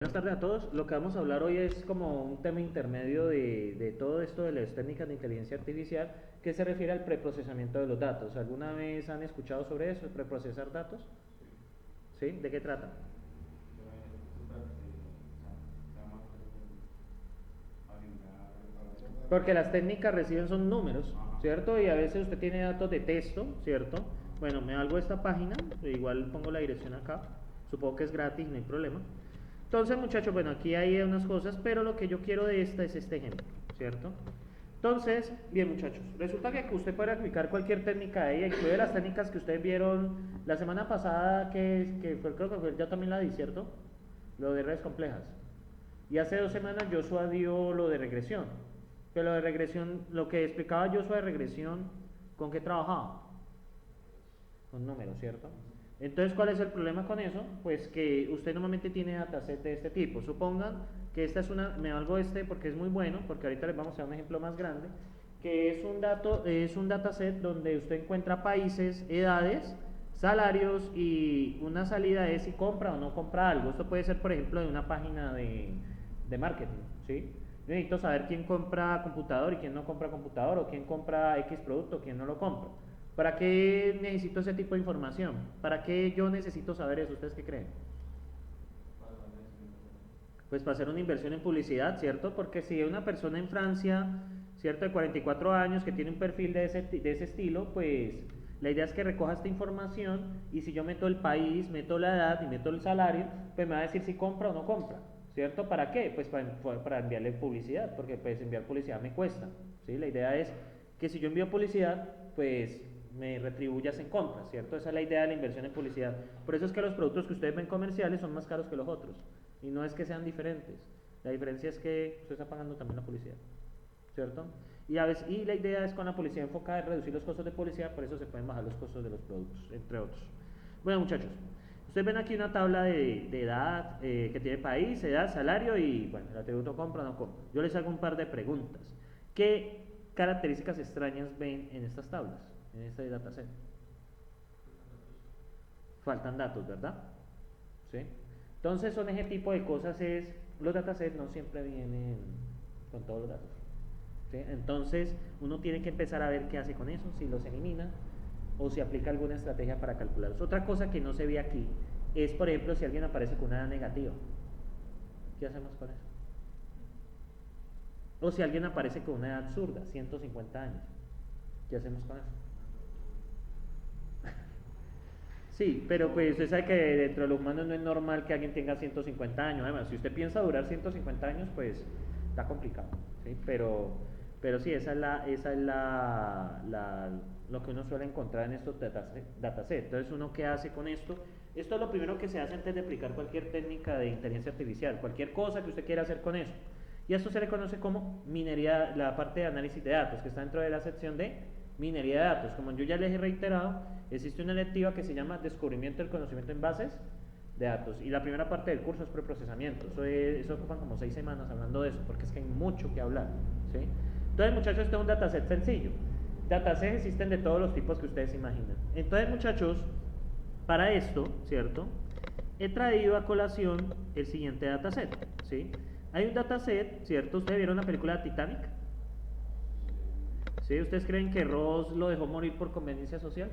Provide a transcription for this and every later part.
Buenas tardes a todos. Lo que vamos a hablar hoy es como un tema intermedio de todo esto de las técnicas de inteligencia artificial que se refiere al preprocesamiento de los datos. ¿Alguna vez han escuchado sobre eso, el preprocesar datos? ¿Sí? ¿De qué trata? Porque las técnicas reciben son números, ¿cierto? Y a veces usted tiene datos de texto, ¿cierto? Bueno, me valgo esta página, igual pongo la dirección acá, supongo que es gratis, no hay problema. Entonces, muchachos, bueno, aquí hay unas cosas, pero lo que yo quiero de esta es este ejemplo, ¿cierto? Entonces, bien, muchachos, resulta que usted puede aplicar cualquier técnica de ella, incluye las técnicas que ustedes vieron la semana pasada, que fue, creo que fue, yo también la di, ¿cierto? Lo de redes complejas. Y hace 2 semanas Joshua dio lo de regresión. Pero lo de regresión, lo que explicaba Joshua de regresión, ¿con qué trabajaba? Con números, ¿cierto? Entonces, ¿cuál es el problema con eso? Pues que usted normalmente tiene dataset de este tipo. Supongan que esta es una, me valgo este porque es muy bueno, porque ahorita les vamos a dar un ejemplo más grande, que es un dataset donde usted encuentra países, edades, salarios y una salida es si compra o no compra algo. Esto puede ser, por ejemplo, de una página de marketing, ¿sí? Yo necesito saber quién compra computador y quién no compra computador, o quién compra X producto, quién no lo compra. ¿Para qué necesito ese tipo de información? ¿Para qué yo necesito saber eso? ¿Ustedes qué creen? Pues para hacer una inversión en publicidad, ¿cierto? Porque si una persona en Francia, ¿cierto? De 44 años que tiene un perfil de ese estilo, pues la idea es que recoja esta información y si yo meto el país, meto la edad y meto el salario, pues me va a decir si compra o no compra, ¿cierto? ¿Para qué? Pues para enviarle publicidad, porque pues enviar publicidad me cuesta, ¿sí? La idea es que si yo envío publicidad, pues me retribuyas en compras, ¿cierto? Esa es la idea de la inversión en publicidad. Por eso es que los productos que ustedes ven comerciales son más caros que los otros. Y no es que sean diferentes. La diferencia es que usted está pagando también la publicidad, ¿cierto? Y la idea es con la publicidad enfocada en reducir los costos de publicidad, por eso se pueden bajar los costos de los productos, entre otros. Bueno, muchachos, ustedes ven aquí una tabla de edad que tiene país, edad, salario y, bueno, el atributo compra o no compra. Yo les hago un par de preguntas. ¿Qué características extrañas ven en estas tablas, en este dataset? Faltan datos, ¿verdad? ¿Sí? Entonces son ese tipo de cosas, los datasets no siempre vienen con todos los datos, ¿sí? Entonces uno tiene que empezar a ver qué hace con eso, si los elimina o si aplica alguna estrategia para calcularlos. Otra cosa que no se ve aquí es, por ejemplo, si alguien aparece con una edad negativa, ¿qué hacemos con eso? O si alguien aparece con una edad absurda, 150 años, ¿qué hacemos con eso? Sí, pero pues usted sabe que dentro de los humanos no es normal que alguien tenga 150 años. Además, si usted piensa durar 150 años, pues está complicado, ¿sí? Pero sí, lo que uno suele encontrar en estos datasets. Entonces, ¿uno qué hace con esto? Esto es lo primero que se hace antes de aplicar cualquier técnica de inteligencia artificial, cualquier cosa que usted quiera hacer con eso. Y esto se le conoce como minería, la parte de análisis de datos, que está dentro de la sección de minería de datos. Como yo ya les he reiterado, existe una electiva que se llama descubrimiento del conocimiento en bases de datos. Y la primera parte del curso es preprocesamiento. Eso ocupan como 6 semanas hablando de eso, porque es que hay mucho que hablar, ¿sí? Entonces, muchachos, este es un dataset sencillo. Datasets existen de todos los tipos que ustedes imaginan. Entonces, muchachos, para esto, ¿cierto? He traído a colación el siguiente dataset, ¿sí? Hay un dataset, ¿cierto? ¿Ustedes vieron la película Titanic? ¿Sí? ¿Ustedes creen que Ross lo dejó morir por conveniencia social?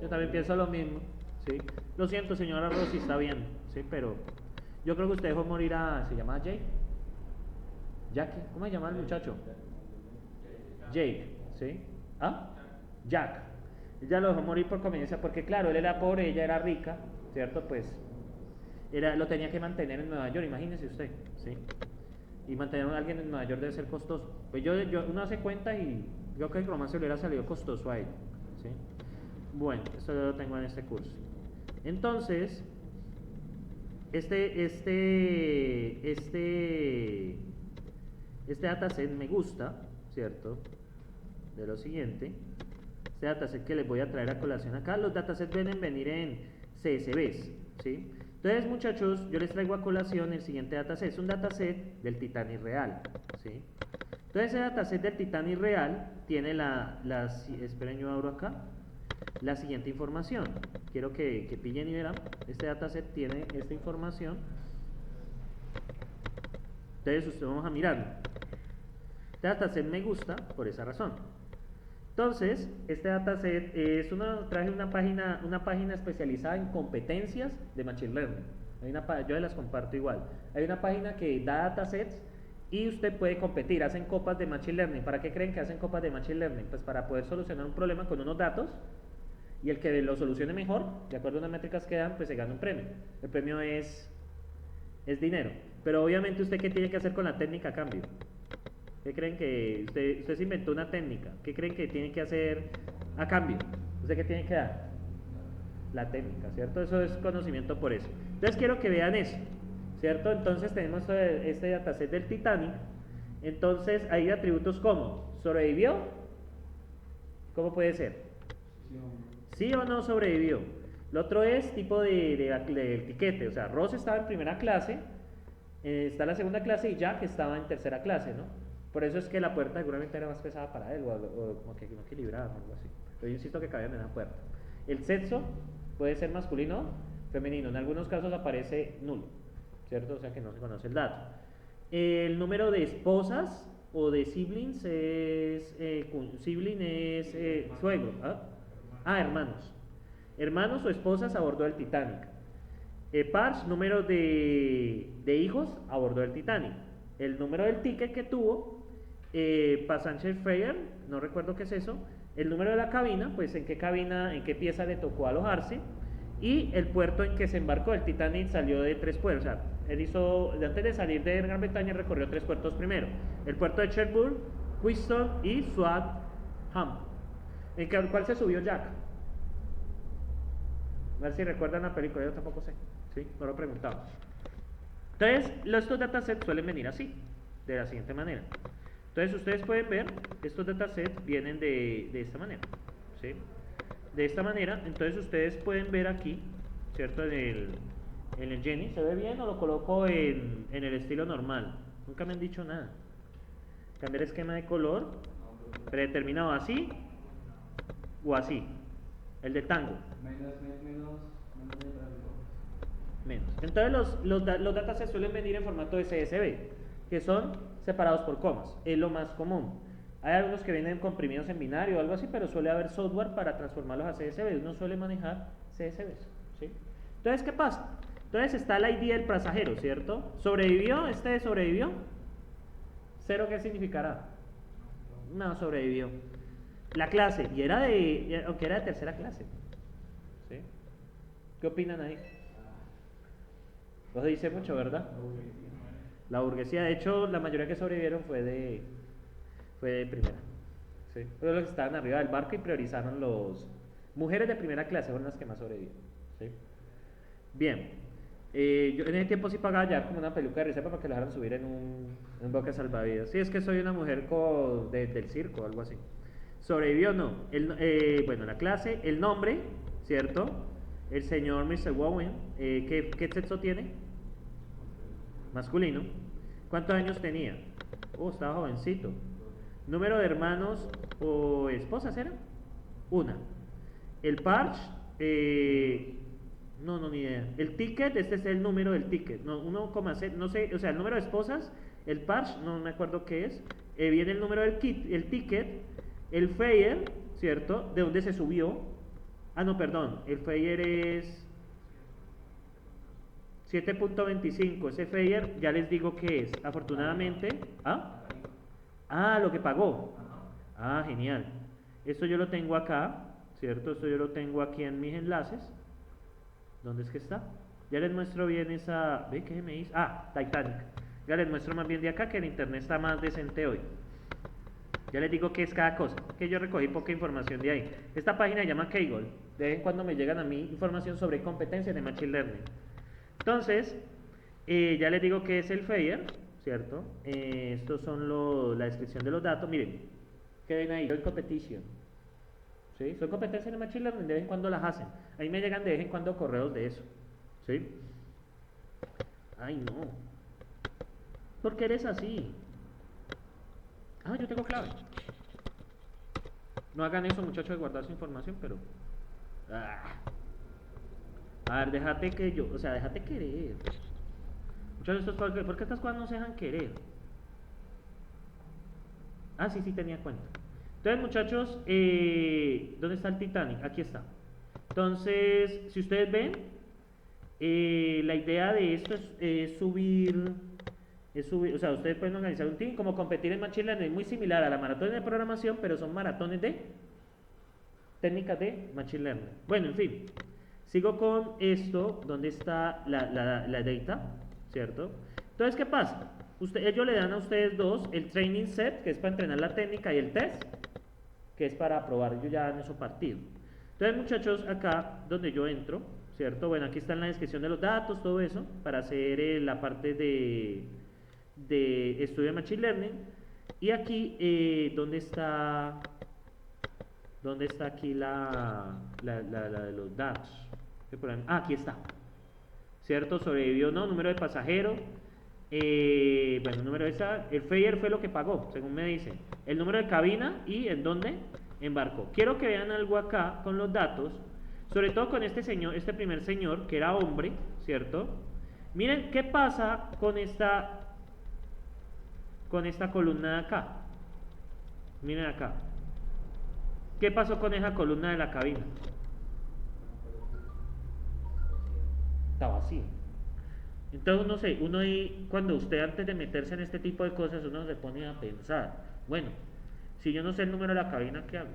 Yo también pienso lo mismo, ¿sí? Lo siento, señora Ross, si está bien, ¿sí? Pero yo creo que usted dejó morir a... ¿Se llama Jake? ¿Jackie? ¿Cómo se llama el muchacho? Jake, ¿sí? ¿Ah? Jack. Ella lo dejó morir por conveniencia porque, claro, él era pobre, ella era rica, ¿cierto? Pues lo tenía que mantener en Nueva York, imagínese usted, ¿sí? Y mantener a alguien en Nueva York debe ser costoso. Pues uno hace cuenta y creo que el romance le hubiera salido costoso a él, ¿sí? Bueno, esto lo tengo en este curso. Entonces, este dataset me gusta, ¿cierto? De lo siguiente, este dataset que les voy a traer a colación acá, los datasets deben venir en CSVs, ¿sí? Entonces, muchachos, yo les traigo a colación el siguiente dataset, es un dataset del Titanic real, ¿sí? Entonces, ese dataset del Titanic real tiene esperen, yo abro acá, la siguiente información. Quiero que pillen y verán, este dataset tiene esta información, Entonces usted vamos a mirarlo. Este dataset me gusta por esa razón. Entonces, este dataset es traje una página especializada en competencias de Machine Learning. Yo las comparto igual. Hay una página que da datasets y usted puede competir. Hacen copas de Machine Learning. ¿Para qué creen que hacen copas de Machine Learning? Pues para poder solucionar un problema con unos datos y el que lo solucione mejor, de acuerdo a unas métricas que dan, pues se gana un premio. El premio es dinero. Pero obviamente usted, ¿qué tiene que hacer con la técnica a cambio? ¿Qué creen que usted se inventó una técnica? ¿Qué creen que tiene que hacer a cambio? ¿Usted qué tiene que dar? La técnica, ¿cierto? Eso es conocimiento por eso. Entonces quiero que vean eso, ¿cierto? Entonces tenemos este dataset del Titanic. Entonces hay atributos como ¿sobrevivió? ¿Cómo puede ser? ¿Sí o no sobrevivió? Lo otro es tipo de etiquete, o sea, Ross estaba en primera clase, está en la segunda clase y Jack estaba en tercera clase, ¿no? Por eso es que la puerta seguramente era más pesada para él, o como que no equilibrada, o algo así. Pero yo insisto que cabían en la puerta. El sexo puede ser masculino o femenino. En algunos casos aparece nulo, ¿cierto? O sea que no se conoce el dato. El número de esposas o de siblings es... sibling es suegro. Hermanos. Hermanos o esposas a bordo del Titanic. Parch, número de hijos a bordo del Titanic. El número del ticket que tuvo, Passenger Freighter, no recuerdo qué es eso. El número de la cabina, pues en qué pieza le tocó alojarse. Y el puerto en que se embarcó. El Titanic salió de 3 puertos. O sea, antes de salir de Gran Bretaña, recorrió 3 puertos primero. El puerto de Cherbourg, Queenstown y Swatham. ¿En cuál se subió Jack? A ver si recuerdan la película, yo tampoco sé. ¿Sí? No lo preguntamos. Entonces, estos datasets suelen venir así, de la siguiente manera. Entonces, ustedes pueden ver, estos datasets vienen de esta manera, ¿sí? De esta manera, entonces ustedes pueden ver aquí, ¿cierto? En el Genie, ¿se ve bien o lo coloco en el estilo normal? Nunca me han dicho nada. Cambiar esquema de color, predeterminado así o así. El de Tango. Menos. Entonces los datasets suelen venir en formato CSV, que son separados por comas, es lo más común. Hay algunos que vienen comprimidos en binario o algo así, pero suele haber software para transformarlos a CSV. Uno suele manejar CSVs, ¿sí? Entonces, ¿qué pasa? Entonces está el ID del pasajero, ¿cierto? ¿Sobrevivió? ¿Este sobrevivió? ¿Cero qué significará? No, sobrevivió. La clase, aunque era de tercera clase, ¿sí? ¿Qué opinan ahí? No se dice mucho, ¿verdad? La burguesía, de hecho, la mayoría que sobrevivieron fue de primera. ¿Sí? Fueron los que estaban arriba del barco y priorizaron mujeres de primera clase, fueron las que más sobrevivieron. ¿Sí? Bien. Yo en ese tiempo sí pagaba ya como una peluca de reserva para que la dejaran subir en un boque salvavidas. Sí, es que soy una mujer del circo o algo así. ¿Sobrevivió o no? Bueno, la clase, el nombre, ¿cierto? El señor Mr. Wowen, ¿qué sexo tiene? Masculino. ¿Cuántos años tenía? Estaba jovencito. ¿Número de hermanos o esposas era? Una. El Parch, no, ni idea. El ticket, este es el número del ticket. No, 1,0, no sé, o sea, el número de esposas, el Parch, no me acuerdo qué es. Viene el número del el ticket, el Freighter, ¿cierto? ¿De dónde se subió? No, perdón, el Freighter es 7.25, ese Freighter ya les digo que es, afortunadamente, lo que pagó. Genial. Esto yo lo tengo acá, ¿cierto? Esto yo lo tengo aquí en mis enlaces. ¿Dónde es que está? Ya les muestro bien esa... ¿Ve qué me dice? Titanic. Ya les muestro más bien de acá que el internet está más decente hoy. Ya les digo qué es cada cosa, que yo recogí poca información de ahí. Esta página se llama Kaggle. De vez en cuando me llegan a mí información sobre competencias de Machine Learning. Entonces, ya les digo qué es el Freighter, ¿cierto? Estos son la descripción de los datos. Miren, ¿qué ven ahí? Joint Competition. ¿Sí? Son competencias de Machine Learning, de vez en cuando las hacen. Ahí me llegan de vez en cuando correos de eso. ¿Sí? Ay, no. ¿Por qué eres así? Yo tengo clave. No hagan eso, muchachos, de guardar su información, pero... A ver, déjate querer. Muchachos, ¿por qué estas cosas no se dejan querer? Ah, sí, tenía cuenta. Entonces, muchachos, ¿dónde está el Titanic? Aquí está. Entonces, si ustedes ven, la idea de esto es subir, o sea, ustedes pueden organizar un team, como competir en Machine Learning, es muy similar a la maratón de programación, pero son maratones de técnicas de Machine Learning. Bueno, en fin, sigo con esto, donde está la data, ¿cierto? Entonces, ¿qué pasa? Ellos le dan a ustedes dos el training set, que es para entrenar la técnica, y el test, que es para probar ellos ya en eso partido. Entonces, muchachos, acá donde yo entro, ¿cierto? Bueno, aquí está en la descripción de los datos, todo eso, para hacer la parte de estudio de Machine Learning. Y aquí, ¿dónde está aquí la de los datos? Aquí está, ¿cierto? Sobrevivió, ¿no? Número de pasajeros. Bueno, número el Fair fue lo que pagó, según me dicen. El número de cabina y en dónde embarcó. Quiero que vean algo acá con los datos, sobre todo con este señor, este primer señor, que era hombre, ¿cierto? Miren qué pasa con esta columna de acá. Miren acá. ¿Qué pasó con esa columna de la cabina? Está vacío. Entonces, no sé, uno ahí, cuando usted antes de meterse en este tipo de cosas, uno se pone a pensar, bueno, si yo no sé el número de la cabina, ¿qué hago?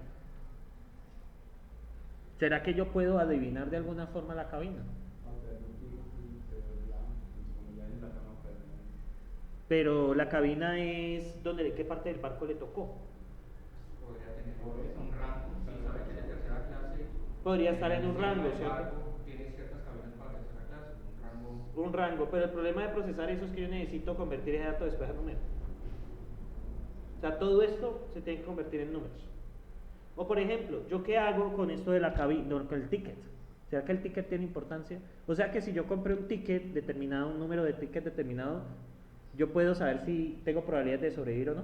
¿Será que yo puedo adivinar de alguna forma la cabina? Pero la cabina es donde, ¿qué parte del barco le tocó? Podría tener un rango, si sabe que es de tercera clase. Podría estar en un rango, ¿cierto? Tiene ciertas cabinas para tercera clase, un rango. Un rango, pero el problema de procesar eso es que yo necesito convertir ese dato después a número. O sea, todo esto se tiene que convertir en números. O por ejemplo, ¿yo qué hago con esto de la cabina, con el ticket? ¿Será que el ticket tiene importancia? O sea que si yo compré un ticket determinado, un número de ticket determinado, yo puedo saber si tengo probabilidades de sobrevivir o no.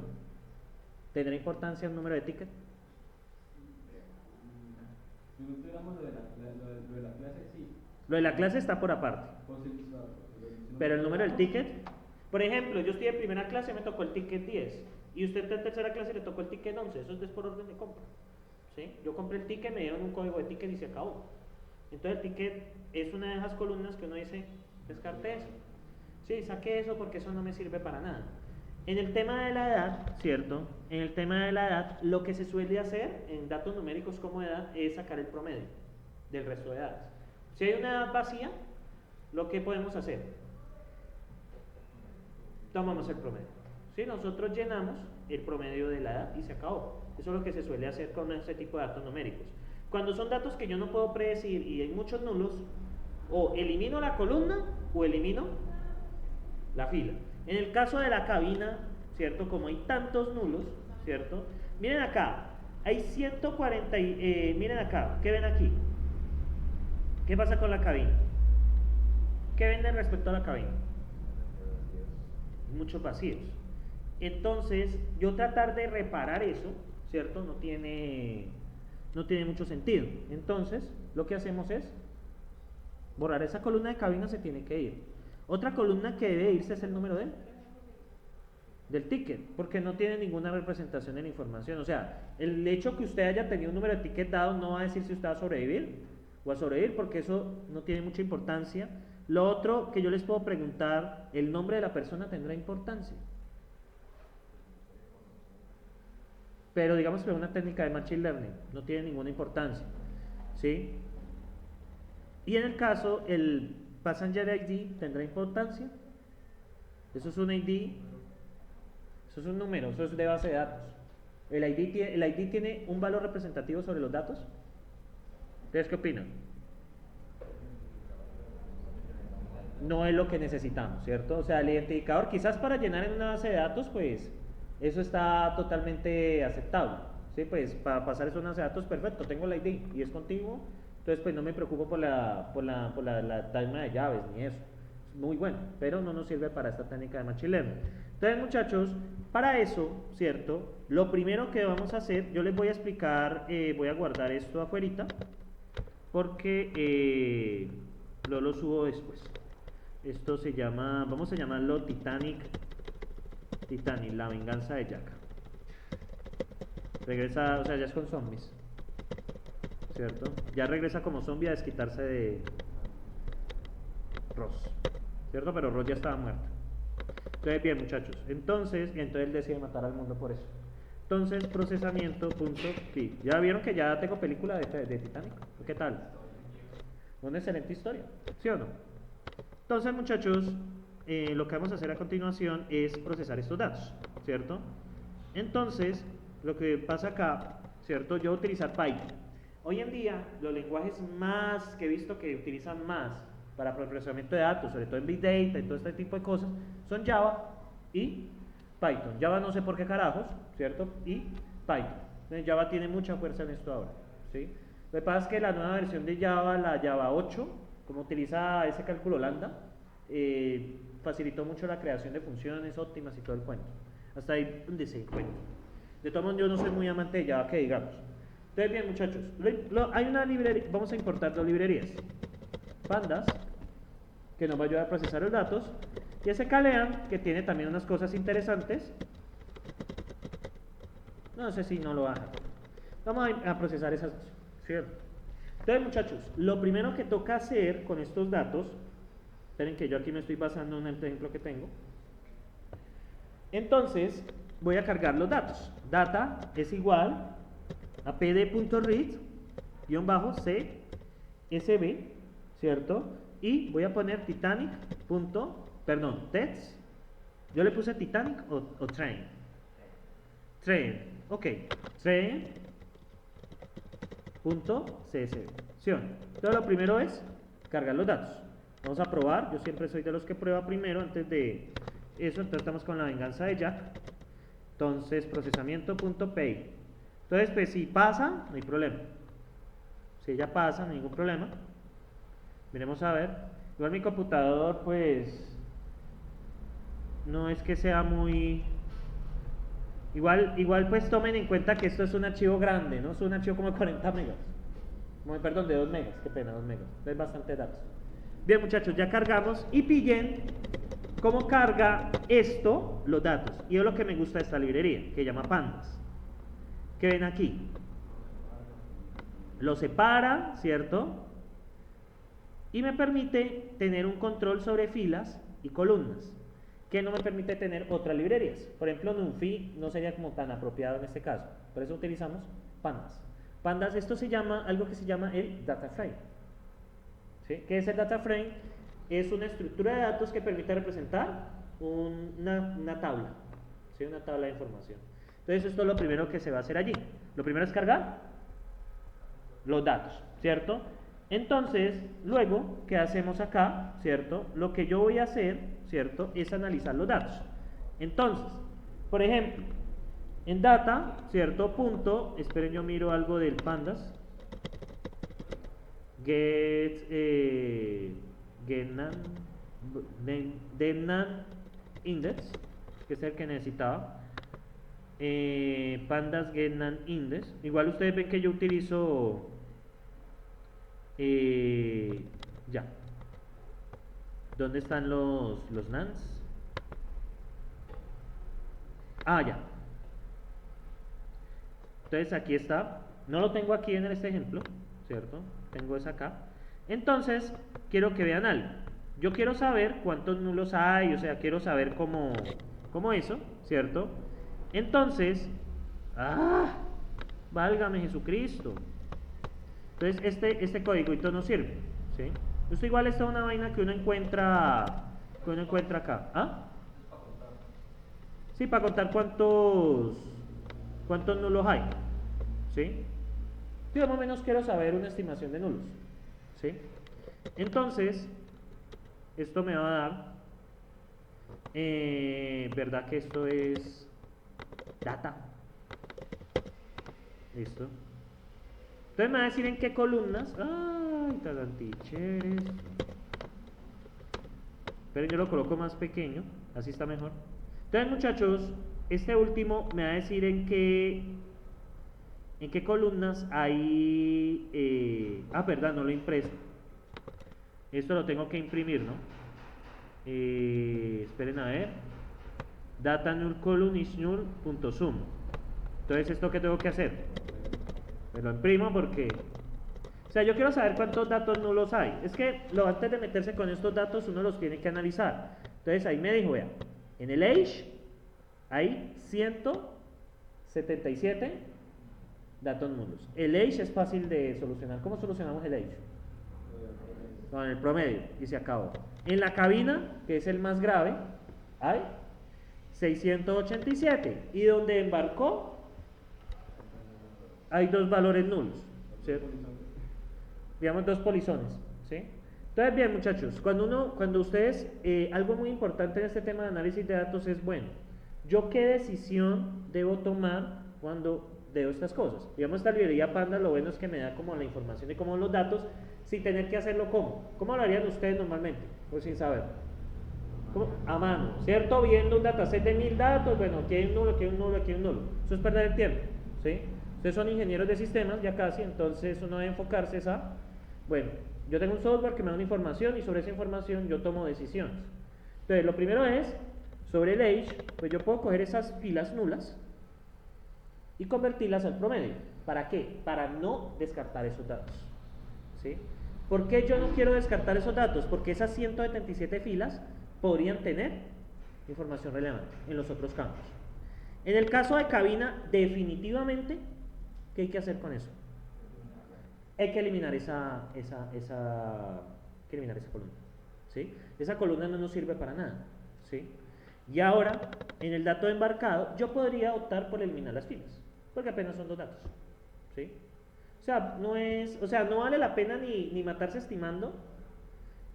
¿Tendrá importancia un número de ticket? Digamos lo de la clase, sí. Lo de la clase está por aparte. Pero el número del ticket, por ejemplo, yo estoy en primera clase, me tocó el ticket 10. Y usted está en tercera clase y le tocó el ticket 11. Eso es por orden de compra. ¿Sí? Yo compré el ticket, me dieron un código de ticket y se acabó. Entonces el ticket es una de esas columnas que uno dice, descarte eso. Sí, saqué eso porque eso no me sirve para nada. En el tema de la edad, ¿cierto? En el tema de la edad, lo que se suele hacer en datos numéricos como edad es sacar el promedio del resto de edades. Si hay una edad vacía, lo que podemos hacer, tomamos el promedio. ¿Sí? Nosotros llenamos el promedio de la edad y se acabó. Eso es lo que se suele hacer con este tipo de datos numéricos. Cuando son datos que yo no puedo predecir y hay muchos nulos, o elimino la columna o elimino la fila. En el caso de la cabina, ¿cierto? Como hay tantos nulos, ¿cierto? Miren acá, hay 140, miren acá, ¿qué ven aquí? ¿Qué pasa con la cabina? ¿Qué ven respecto a la cabina? Muchos vacíos. Entonces, yo tratar de reparar eso, ¿cierto? No tiene mucho sentido. Entonces, lo que hacemos es borrar esa columna de cabina, se tiene que ir. Otra columna que debe irse es el número del ticket, porque no tiene ninguna representación de la información. O sea, el hecho que usted haya tenido un número de ticket dado no va a decir si usted va a sobrevivir o a sobrevivir, porque eso no tiene mucha importancia. Lo otro que yo les puedo preguntar, ¿el nombre de la persona tendrá importancia? Pero digamos que es una técnica de Machine Learning, no tiene ninguna importancia, ¿sí? Y en el caso, el Passenger ID tendrá importancia. Eso es un ID, eso es un número, eso es de base de datos. ¿El ID tiene un valor representativo sobre los datos? ¿Ustedes qué opinan? No es lo que necesitamos, ¿cierto? O sea, el identificador quizás para llenar en una base de datos, pues eso está totalmente aceptable, ¿sí? Pues para pasar eso a una base de datos, perfecto, tengo el ID y es continuo, entonces pues no me preocupo por la tema de llaves ni eso. Es muy bueno, pero no nos sirve para esta técnica de Machine Learning. Entonces, muchachos, para eso, ¿cierto? Lo primero que vamos a hacer, yo les voy a explicar, voy a guardar esto afuerita, porque lo subo después. Esto se llama, vamos a llamarlo Titanic, la venganza de Jack. Regresa, o sea, ya es con zombies, ¿cierto? Ya regresa como zombie a desquitarse de Ross, ¿cierto? Pero Ross ya estaba muerto. Entonces, bien, muchachos, entonces él decide matar al mundo por eso. Entonces, procesamiento.py. Ya vieron que ya tengo película de Titanic. ¿Qué tal? Una excelente historia, ¿sí o no? Entonces, muchachos, lo que vamos a hacer a continuación es procesar estos datos, ¿cierto? Entonces, lo que pasa acá, ¿cierto? Yo voy a utilizar Python. Hoy en día, los lenguajes más que he visto que utilizan más para procesamiento de datos, sobre todo en Big Data y todo este tipo de cosas, son Java y Python. Java no sé por qué carajos, ¿cierto? Y Python. Entonces, Java tiene mucha fuerza en esto ahora, ¿sí? Lo que pasa es que la nueva versión de Java, la Java 8, como utiliza ese cálculo lambda, facilitó mucho la creación de funciones óptimas y todo el cuento. Hasta ahí donde se encuentra. De todos modos, yo no soy muy amante de Java, que digamos. Entonces, bien, muchachos, hay una librería, vamos a importar dos librerías. Pandas, que nos va a ayudar a procesar los datos, y sklearn, que tiene también unas cosas interesantes. No sé si no lo haga. Vamos a procesar esas dos, ¿cierto? Entonces, muchachos, lo primero que toca hacer con estos datos, esperen que yo aquí me estoy basando en el ejemplo que tengo. Entonces, voy a cargar los datos. Data es igual a pd.read_csv, ¿cierto? Y voy a poner text. Yo le puse Titanic o train. Train, ok. Train.csv. ¿Sí o no? Entonces, lo primero es cargar los datos. Vamos a probar. Yo siempre soy de los que prueba primero antes de eso. Entonces, estamos con la venganza de Jack. Entonces, procesamiento.py. Entonces, pues si pasa, no hay problema. Si ella pasa, no hay ningún problema. Miremos a ver. Igual mi computador, pues, no es que sea muy... Igual pues tomen en cuenta que esto es un archivo grande, ¿no? Es un archivo como de 40 megas. Perdón, de 2 megas, qué pena, 2 megas. Es bastante datos. Bien, muchachos, ya cargamos y pillen cómo carga esto los datos. Y es lo que me gusta de esta librería, que se llama Pandas. ¿Qué ven aquí? Lo separa, ¿cierto? Y me permite tener un control sobre filas y columnas, que no me permite tener otras librerías. Por ejemplo, NumPy no sería como tan apropiado en este caso. Por eso utilizamos Pandas. Pandas, esto se llama, algo que se llama el data frame. ¿Sí? ¿Qué es el data frame? Es una estructura de datos que permite representar una tabla, ¿sí? Una tabla de información. Entonces, esto es lo primero que se va a hacer allí. Lo primero es cargar los datos, ¿cierto? Entonces, luego, ¿qué hacemos acá? ¿Cierto? Lo que yo voy a hacer, ¿cierto? Es analizar los datos. Entonces, por ejemplo, en data, ¿cierto? Esperen, yo miro algo del Pandas. Dennan index, que es el que necesitaba. Pandas getNaN index. Igual ustedes ven que yo utilizo ya. ¿Dónde están los nans? Ah, ya. Entonces aquí está. No lo tengo aquí en este ejemplo, ¿cierto? Tengo esa acá. Entonces, quiero que vean algo. Yo quiero saber cuántos nulos hay, o sea, quiero saber cómo eso, ¿cierto? Entonces, válgame Jesucristo. Entonces, este código no sirve, ¿sí? Esto igual está una vaina que uno encuentra acá. ¿Ah? Sí, para contar cuántos nulos hay, ¿sí? Yo más o menos quiero saber una estimación de nulos, ¿sí? Entonces, esto me va a dar, ¿verdad que esto es data? Listo. Entonces me va a decir en qué columnas. Ay, talanticheres. Pero yo lo coloco más pequeño, así está mejor. Entonces, muchachos, este último me va a decir en qué columnas hay... verdad, no lo he impreso. Esto lo tengo que imprimir, ¿no? esperen a ver, data null column is null.sum. Entonces, ¿esto qué tengo que hacer? Me lo imprimo porque, o sea, yo quiero saber cuántos datos nulos hay. Es que antes de meterse con estos datos uno los tiene que analizar. Entonces ahí me dijo, vea, en el age hay 177 datos nulos. El age es fácil de solucionar. ¿Cómo solucionamos el age? Con el promedio y se acabó. En la cabina, que es el más grave, hay 687 y donde embarcó hay 2 valores nulos, ¿cierto? Digamos 2 polizones, ¿sí? Entonces, bien, muchachos, cuando ustedes, algo muy importante en este tema de análisis de datos es, bueno, ¿yo qué decisión debo tomar cuando veo estas cosas? Digamos, esta librería Panda, lo bueno es que me da como la información y como los datos, sin tener que hacerlo ¿cómo lo harían ustedes normalmente? Pues sin saber. ¿Cómo? A mano, ¿cierto? Viendo un dataset de 1000 datos, bueno, aquí hay un nulo, aquí hay un nulo, aquí hay un nulo. Eso es perder el tiempo, ¿sí? Ustedes son ingenieros de sistemas, ya casi, entonces uno debe enfocarse a, bueno, yo tengo un software que me da una información y sobre esa información yo tomo decisiones. Entonces, lo primero es, sobre el age, pues yo puedo coger esas filas nulas y convertirlas al promedio. ¿Para qué? Para no descartar esos datos, ¿sí? ¿Por qué yo no quiero descartar esos datos? Porque esas 177 filas podrían tener información relevante en los otros campos. En el caso de cabina, definitivamente, ¿qué hay que hacer con eso? Hay que eliminar esa columna, ¿sí? Esa columna no nos sirve para nada, ¿sí? Y ahora, en el dato embarcado, yo podría optar por eliminar las filas, porque apenas son 2 datos, ¿sí? O sea, no vale la pena ni matarse estimando,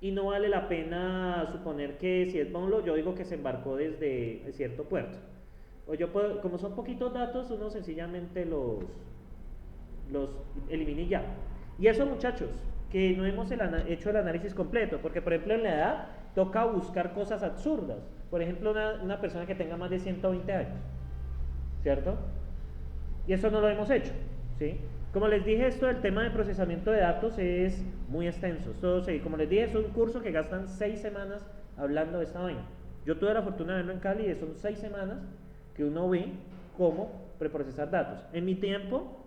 y no vale la pena suponer que si es Monlo, yo digo que se embarcó desde cierto puerto. O yo puedo, como son poquitos datos, uno sencillamente los elimina y ya. Y eso, muchachos, que no hemos hecho el análisis completo, porque por ejemplo en la edad toca buscar cosas absurdas. Por ejemplo, una persona que tenga más de 120 años, ¿cierto? Y eso no lo hemos hecho, ¿sí? Como les dije, esto del tema de procesamiento de datos es muy extenso. Como les dije, es un curso que gastan 6 semanas hablando de esta vaina. Yo tuve la fortuna de verlo en Cali y son 6 semanas que uno ve cómo preprocesar datos. En mi tiempo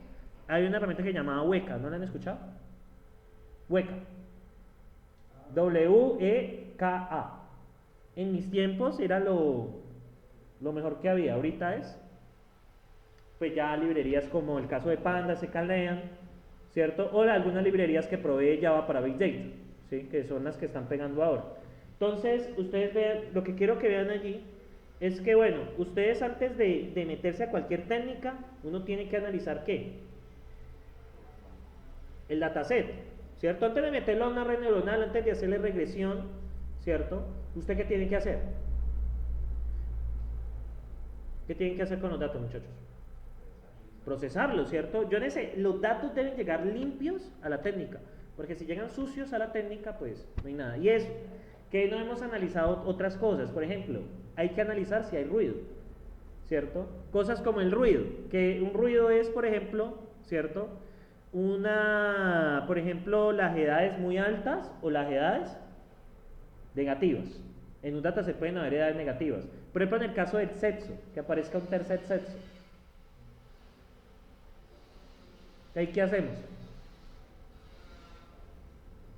hay una herramienta que se llamaba Weka, ¿no la han escuchado? Weka. W-E-K-A. En mis tiempos era lo mejor que había. Ahorita es, pues ya librerías como el caso de Panda, se caldean, ¿cierto? O algunas librerías que provee Java para Big Data, ¿sí? Que son las que están pegando ahora. Entonces, ustedes vean, lo que quiero que vean allí es que, bueno, ustedes antes de meterse a cualquier técnica, uno tiene que analizar ¿qué? El dataset, ¿cierto? Antes de meterlo a una red neuronal, antes de hacerle regresión, ¿cierto? ¿Usted qué tiene que hacer? ¿Qué tienen que hacer con los datos, muchachos? Procesarlos, ¿cierto? Los datos deben llegar limpios a la técnica, porque si llegan sucios a la técnica, pues no hay nada. Y eso, que no hemos analizado otras cosas. Por ejemplo, hay que analizar si hay ruido, ¿cierto? Cosas como el ruido, que un ruido es, por ejemplo, ¿cierto? Por ejemplo, las edades muy altas o las edades negativas. En un data se pueden haber edades negativas. Por ejemplo, en el caso del sexo, que aparezca un tercer sexo. ¿Qué hacemos?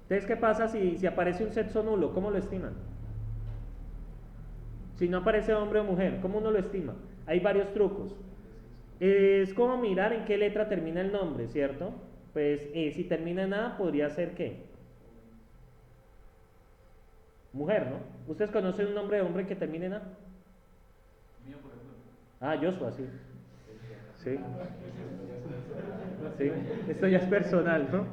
Entonces, ¿qué pasa si aparece un sexo nulo? ¿Cómo lo estiman? Si no aparece hombre o mujer, ¿cómo uno lo estima? Hay varios trucos. Es como mirar en qué letra termina el nombre, ¿cierto? Pues si termina en A, podría ser ¿qué? Mujer, ¿no? ¿Ustedes conocen un nombre de hombre que termine en A? Mío, por ejemplo. Ah, Joshua, sí. Sí. Sí, esto ya es personal, ¿no?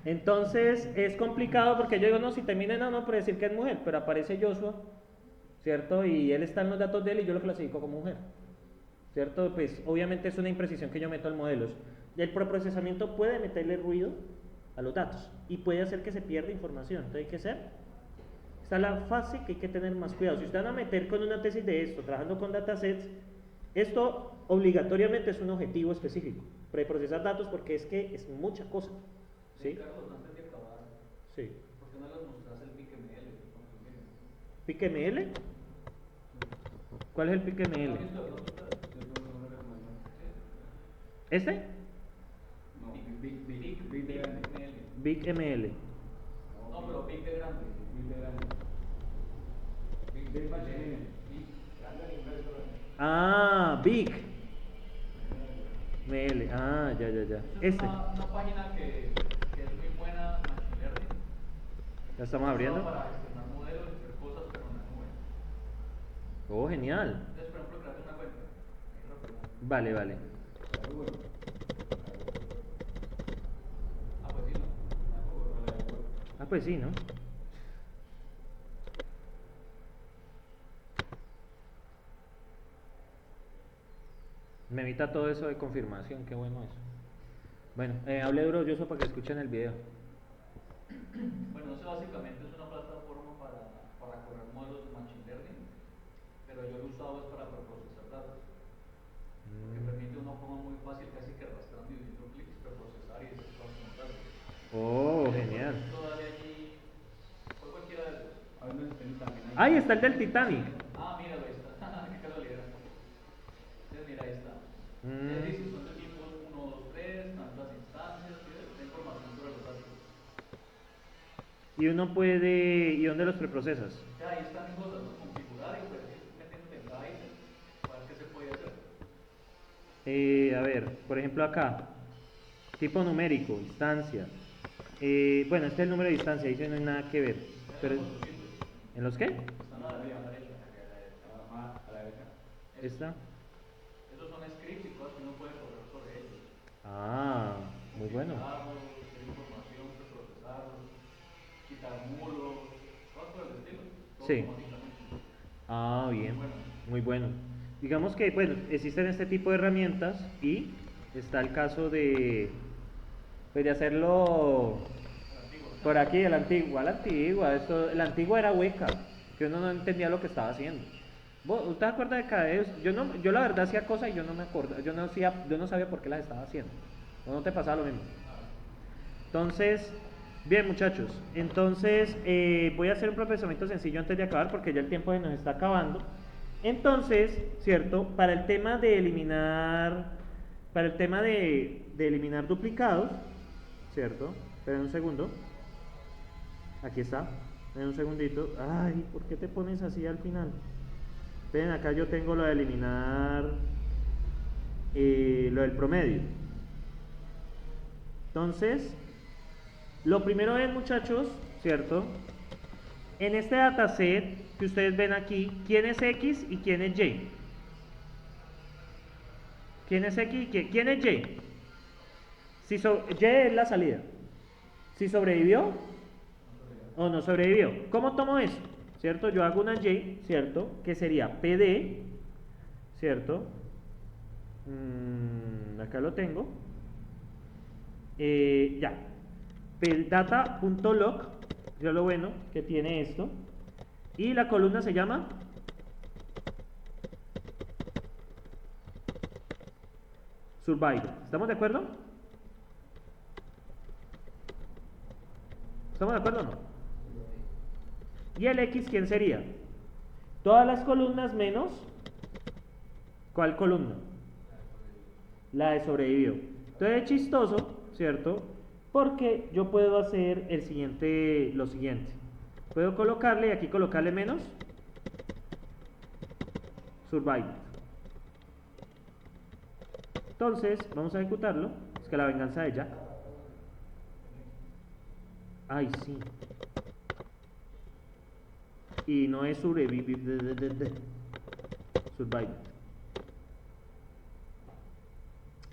Entonces es complicado porque yo digo, no, si termina en A no puede decir que es mujer, pero aparece Joshua, ¿cierto? Y él está en los datos de él y yo lo clasifico como mujer, ¿cierto? Pues obviamente es una imprecisión que yo meto en modelos. El preprocesamiento puede meterle ruido a los datos y puede hacer que se pierda información. Entonces hay que hacer, esta es la fase que hay que tener más cuidado. Si ustedes van a meter con una tesis de esto, trabajando con datasets, esto obligatoriamente es un objetivo específico, preprocesar datos, porque es que es mucha cosa, ¿sí? Carlos, antes de acabar, Sí. ¿por qué no les mostraste el PICML? ¿PickML? ¿Cuál es el PickML? ¿Este? No, Big de grande. BigML. No, pero Big de grande. Big de grande. Big de grande. Grande al inverso. Ah, BigML. Ah, ya. Esa es Este. una página que es muy buena en Machine Learning. ¿La estamos abriendo? Para gestionar modelos y hacer cosas, pero en la nube. Oh, genial. Entonces, por ejemplo, create una cuenta. Ahí lo pregunto. Vale. Ah, pues sí, no. Ah, pues sí, ¿no? Me evita todo eso de confirmación, qué bueno eso. Bueno, hable duro yo para que escuchen el video. Bueno, eso básicamente es una plataforma para correr modelos de Machine Learning, pero yo lo he usado es para preprocesar datos, que permite de una forma muy fácil, casi que arrastrando y dando clics, preprocesar y después como datos. Oh, genial. Todavía allí, ¿cuál cualquiera de esos? Ahora no se también. Ahí está el del Titanic. Ah, míralo, ahí está. Qué casualidad. Entonces, mira, ahí está. Mm. Es decir, son de tipos 1, 2, 3, tantas instancias, la información sobre los datos. Y uno puede... ¿Y dónde los preprocesas? Ya, ahí están cosas, ¿no? Configurar y pues metiéndote en cada ítem, para ver qué se puede hacer. A ver, por ejemplo acá. Tipo numérico, instancia. Bueno, este es el número de instancia, ahí sí no hay nada que ver. Pero, ¿en los qué? Están a la derecha. A la derecha. ¿Esta? Esos son scripts y cosas que uno puede correr sobre ellos. Ah, muy bueno. Configurarlos, hacer información, procesarlos, quitar muros, cosas por el estilo. Todo Sí. automáticamente. Ah, bien, Bueno. muy bueno. Digamos que, bueno, existen este tipo de herramientas y está el caso de, pues, de hacerlo por aquí, la antigua, esto, la antigua era hueca, que uno no entendía lo que estaba haciendo. ¿Usted se acuerda de Cadeos? Yo la verdad hacía cosas y yo no me acordaba, yo no sabía por qué las estaba haciendo. ¿O no te pasaba lo mismo? Entonces, bien muchachos, entonces voy a hacer un procesamiento sencillo antes de acabar porque ya el tiempo se nos está acabando. Entonces, cierto, para el tema de eliminar duplicados, cierto, esperen un segundo, aquí está, esperen un segundito, ay, ¿por qué te pones así al final? Ven, acá yo tengo lo de eliminar lo del promedio. Entonces, lo primero es, muchachos, ¿cierto? En este dataset que ustedes ven aquí, ¿quién es X y quién es Y? ¿Quién es X y quién es Y? Y es la salida. Si sobrevivió o no sobrevivió. ¿Cómo tomo eso? ¿Cierto? Yo hago una Y, ¿cierto? Que sería PD, ¿cierto? Acá lo tengo. Ya. Data.log, ya lo bueno que tiene esto. Y la columna se llama Survival. ¿Estamos de acuerdo? ¿Estamos de acuerdo o no? ¿Y el X quién sería? Todas las columnas menos... ¿Cuál columna? La de sobrevivió. Entonces es chistoso, ¿cierto? Porque yo puedo hacer lo siguiente. Puedo colocarle, y aquí colocarle menos survival. Entonces, vamos a ejecutarlo. Es que la venganza de Jack. Ay, sí. Y no es sobrevivir. Survival.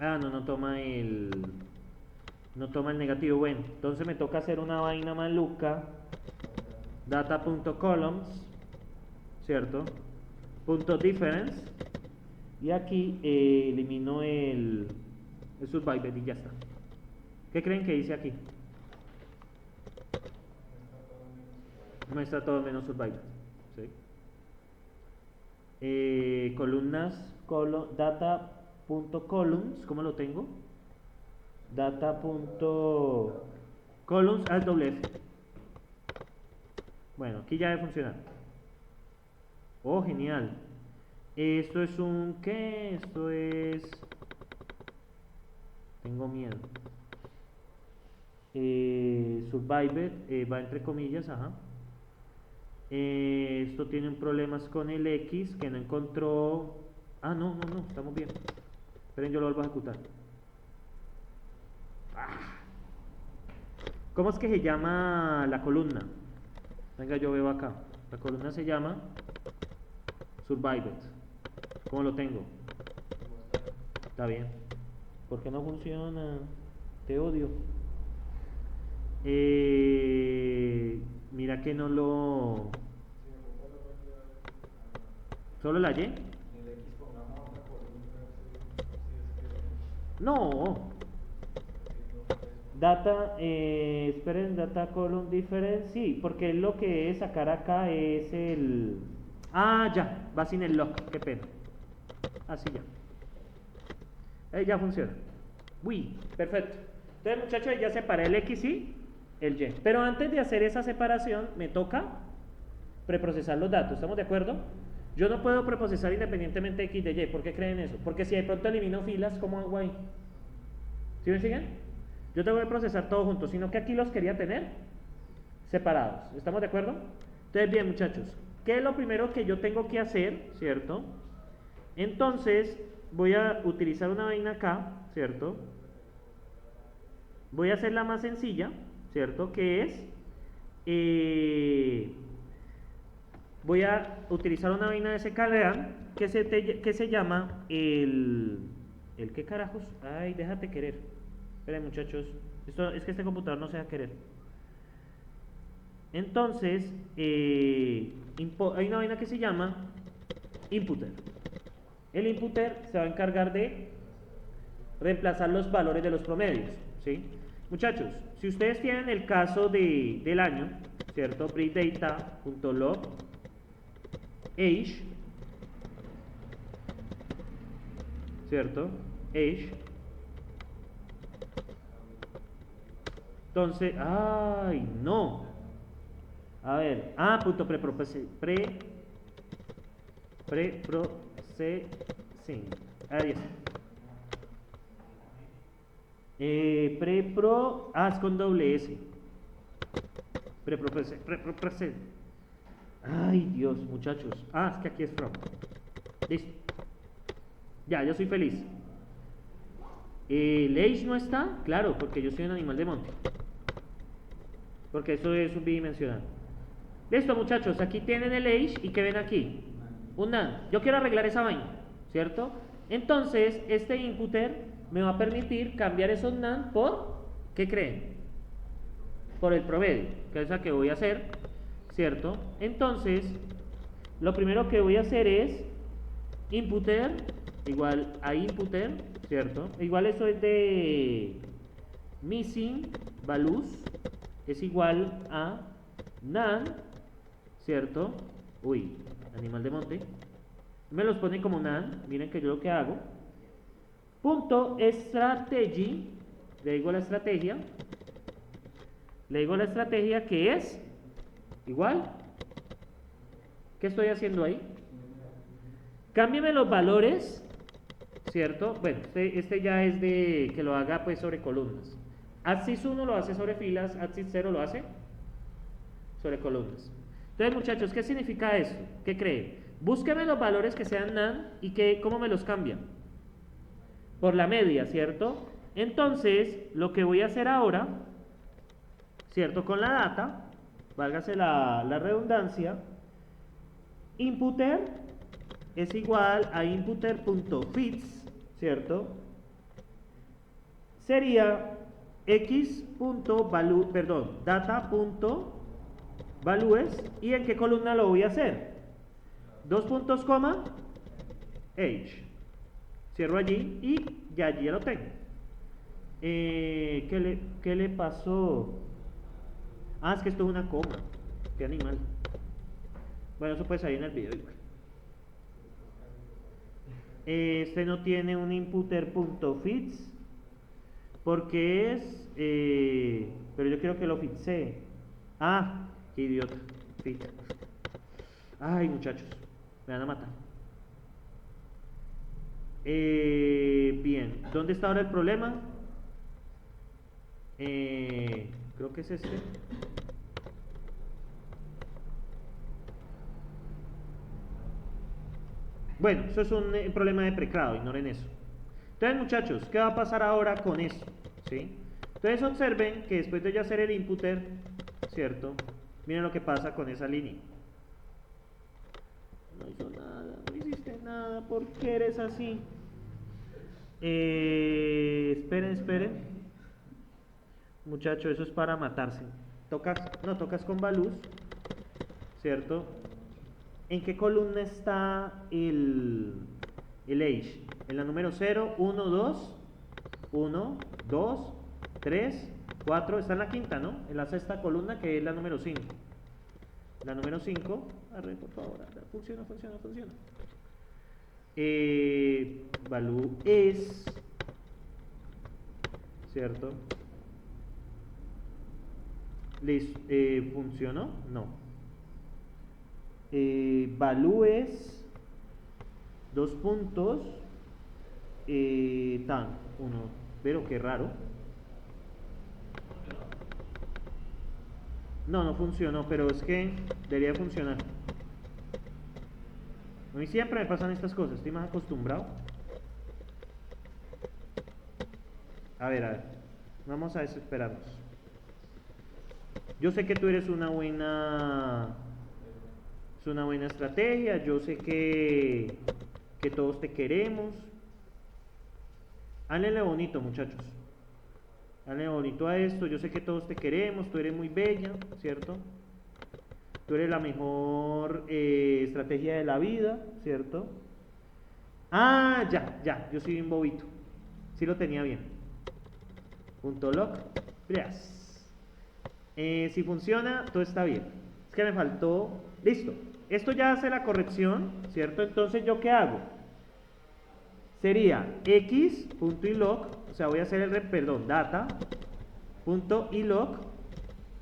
Ah, no toma el... No toma el negativo. Bueno, entonces me toca hacer una vaina maluca. Data.columns, ¿cierto? Punto difference. Y aquí elimino el survival y ya está. ¿Qué creen que hice aquí? No está todo menos survival. ¿Sí? Columnas, data.columns, ¿cómo lo tengo? Data.columns al doble F. Bueno, aquí ya debe funcionar. Oh, genial. Esto es un... ¿qué? Esto es... Tengo miedo. Survivor, va entre comillas, ajá. Esto tiene un problemas con el X que no encontró. Ah, no, estamos bien. Esperen, yo lo vuelvo a ejecutar. ¿Cómo es que se llama la columna? Venga, yo veo acá. La columna se llama Survivor. ¿Cómo lo tengo? Está bien. ¿Por qué no funciona? Te odio. Mira que no lo... ¿Solo la Y? No. Data, esperen, data column difference, sí, porque lo que es sacar acá es el... Ah, ya, va sin el lock, qué pena. Así ya. Ya funciona. Uy, perfecto. Entonces, muchachos, ya separé el X y el Y. Pero antes de hacer esa separación, me toca preprocesar los datos, ¿estamos de acuerdo? Yo no puedo preprocesar independientemente de X de Y. ¿Por qué creen eso? Porque si de pronto elimino filas, ¿cómo hago ahí? ¿Sí me siguen? Yo tengo que procesar todo junto, sino que aquí los quería tener separados. ¿Estamos de acuerdo? Entonces, bien, muchachos, ¿qué es lo primero que yo tengo que hacer, cierto? Entonces, voy a utilizar una vaina acá, ¿cierto? Voy a hacer la más sencilla, ¿cierto? Que es... voy a utilizar una vaina de scaleran que se llama el... ¿El qué carajos? Ay, déjate querer. Esperen, muchachos, es que este computador no se deja querer. Entonces, hay una vaina que se llama inputer. El inputer se va a encargar de reemplazar los valores de los promedios, ¿sí? Muchachos, si ustedes tienen el caso del año, ¿cierto? Pre-data.log age, ¿cierto? Age. Entonces, ay, no. A ver, punto preprocessing. Ahí está. Es con doble S. Preprocessing. Ay, Dios, muchachos. Es que aquí es from. Listo. Ya, yo soy feliz. El age no está, claro, porque yo soy un animal de monte. Porque eso es un bidimensional. Listo, muchachos, aquí tienen el age y ¿qué ven aquí? Un NaN. Yo quiero arreglar esa vaina, ¿cierto? Entonces, este inputer me va a permitir cambiar esos NaN por, ¿qué creen? Por el promedio, que es la que voy a hacer, ¿cierto? Entonces, lo primero que voy a hacer es inputer igual a inputer, ¿cierto? Igual eso es de missing values es igual a NaN, ¿cierto? Uy, animal de monte. Me los pone como NaN, miren que yo lo que hago. Punto strategy, le digo la estrategia. Le digo la estrategia que es igual. ¿Qué estoy haciendo ahí? Cámbiame los valores, ¿cierto? Bueno, este ya es de que lo haga pues sobre columnas. Axis 1 lo hace sobre filas, Axis 0 lo hace sobre columnas. Entonces, muchachos, ¿qué significa eso? ¿Qué creen? Búsqueme los valores que sean NaN y ¿cómo me los cambian? Por la media, ¿cierto? Entonces, lo que voy a hacer ahora, ¿cierto? Con la data, válgase la redundancia, inputer es igual a inputer.fits, ¿cierto? Sería data.values, ¿y en qué columna lo voy a hacer? 2 puntos, coma, age. Cierro allí y ya allí lo tengo. ¿Qué le pasó? Es que esto es una coma. Qué animal. Bueno, eso puede salir en el video igual. Este no tiene un inputer.fits porque es pero yo quiero que lo fixee. Qué idiota. Fit. Ay, muchachos, Me van a matar. Bien, ¿dónde está ahora el problema? Creo que es este. Bueno, eso es un problema de preclaro, ignoren eso. Entonces, muchachos, ¿qué va a pasar ahora con esto? ¿Sí? Entonces, observen que después de yo hacer el inputter, ¿cierto? Miren lo que pasa con esa línea. No hizo nada, no hiciste nada, ¿por qué eres así? Esperen. Muchacho, eso es para matarse. Tocas con baluz, ¿cierto? ¿En qué columna está el age? En la número 0, 1, 2, 1, 2, 3, 4, está en la quinta, ¿no? En la sexta columna, que es la número 5. La número 5, arre, por favor, funciona. Value es, ¿cierto? ¿Listo? ¿Funcionó? No. Value es, dos puntos, uno, pero qué raro. No funcionó, pero es que debería funcionar. A mí siempre me pasan estas cosas, estoy más acostumbrado. A ver, vamos a desesperarnos. Yo sé que tú eres una buena estrategia, yo sé que todos te queremos. Háblenle bonito, muchachos. Háblenle bonito a esto, yo sé que todos te queremos, tú eres muy bella, ¿cierto? Tú eres la mejor estrategia de la vida, ¿cierto? Ah, ya, yo soy bien bobito. Sí lo tenía bien. Punto lock. Si funciona, todo está bien. Es que me faltó. Listo. Esto ya hace la corrección, ¿cierto? Entonces, ¿yo qué hago? Sería x.iloc, o sea, voy a hacer data.iloc,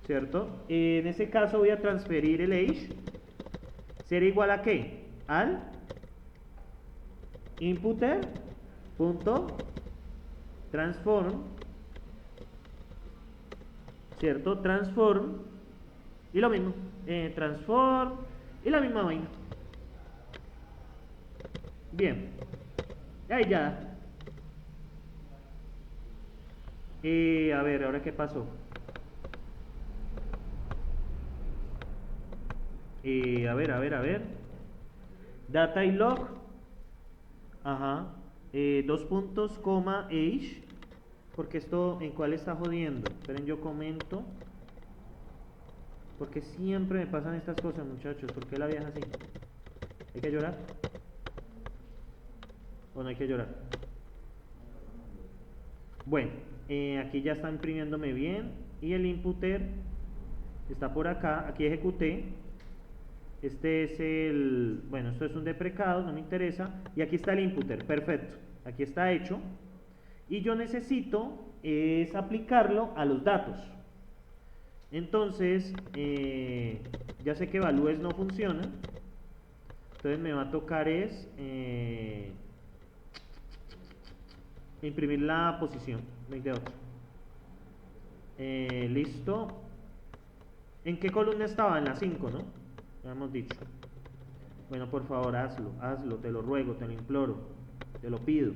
¿cierto? En ese caso voy a transferir el age. ¿Será igual a qué? Al inputter.transform, ¿cierto? Transform y lo mismo, transform y la misma vaina. Bien, ahí ya. A ver, ¿ahora qué pasó? A ver. Data y log. Ajá. Dos puntos, coma, age. Porque esto, ¿en cuál está jodiendo? Esperen, yo comento. Porque siempre me pasan estas cosas, muchachos. ¿Por qué la vieja así? ¿Hay que llorar? ¿O no hay que llorar? Bueno, aquí ya está imprimiéndome bien. Y el inputter está por acá. Aquí ejecuté. Este es bueno, esto es un deprecado, no me interesa. Y aquí está el inputter, perfecto. Aquí está hecho. Y yo necesito es aplicarlo a los datos. Entonces, ya sé que values no funciona. Entonces me va a tocar es imprimir la posición 28. Listo. ¿En qué columna estaba? En la 5, ¿no? Ya hemos dicho. Bueno, por favor, hazlo, te lo ruego, te lo imploro, te lo pido.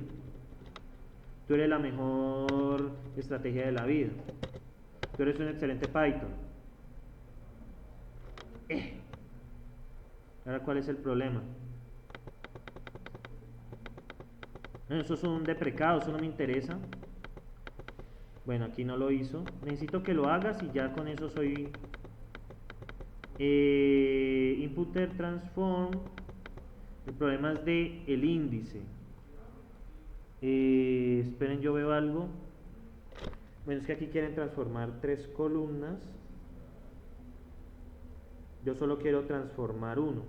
Tú eres la mejor estrategia de la vida. Tú eres un excelente Python. Ahora, ¿cuál es el problema? Eso es un deprecado, eso no me interesa. Bueno, aquí no lo hizo. Necesito que lo hagas y ya con eso soy... inputter transform. El problema es de el índice. Esperen, yo veo algo. Bueno, es que aquí quieren transformar 3 columnas. Yo solo quiero transformar 1.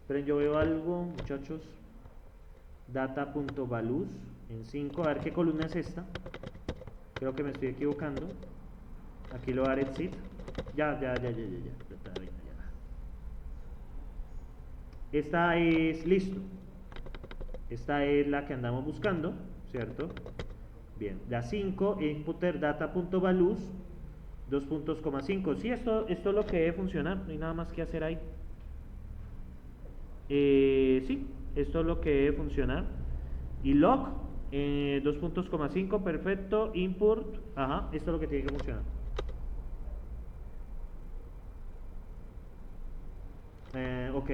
Esperen, yo veo algo, muchachos. Data.values en 5. A ver qué columna es esta. Creo que me estoy equivocando. Aquí lo haré exit. Ya. esta es listo. Esta es la que andamos buscando, ¿cierto? Bien, la 5, inputter data.values, 2.5. Sí, esto es lo que debe funcionar, no hay nada más que hacer ahí. Sí, esto es lo que debe funcionar. Y log, 2.5, perfecto. Import, ajá, esto es lo que tiene que funcionar. Ok.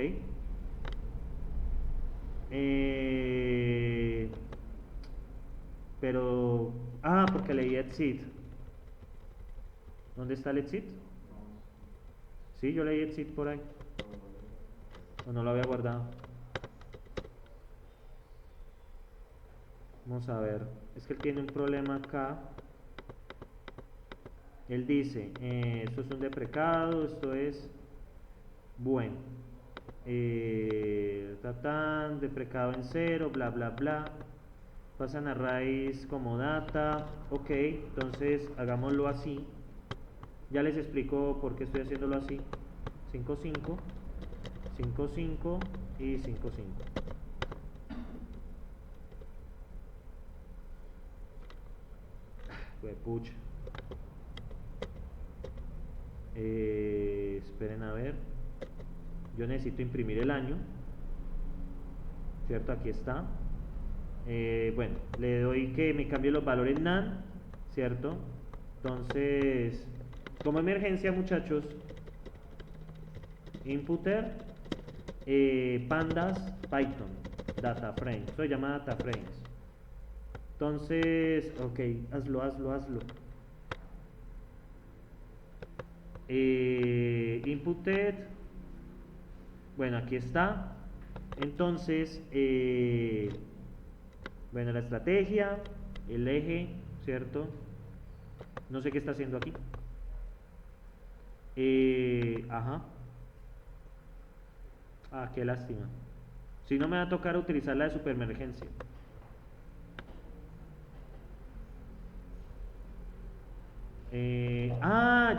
Pero, porque leí exit. ¿Dónde está el exit? Sí, yo leí exit por ahí. O no lo había guardado. Vamos a ver. Es que él tiene un problema acá. Él dice, esto es un deprecado, esto es bueno. Deprecado en 0, bla bla bla. Pasan a raíz como data. Ok, entonces hagámoslo así. Ya les explico por qué estoy haciéndolo así. 5.5, 5.5 y 5.5. Pucha. Esperen a ver. Yo necesito imprimir el año, ¿cierto? Aquí está. Bueno, le doy que me cambie los valores NaN, ¿cierto? Entonces, como emergencia, muchachos, inputter pandas Python data frame, eso se llama data frames. Entonces, ok, hazlo. Inputted, bueno, aquí está. Entonces, bueno, la estrategia, el eje, ¿cierto? No sé qué está haciendo aquí. Ajá. Qué lástima. Si no, me va a tocar utilizar la de superemergencia.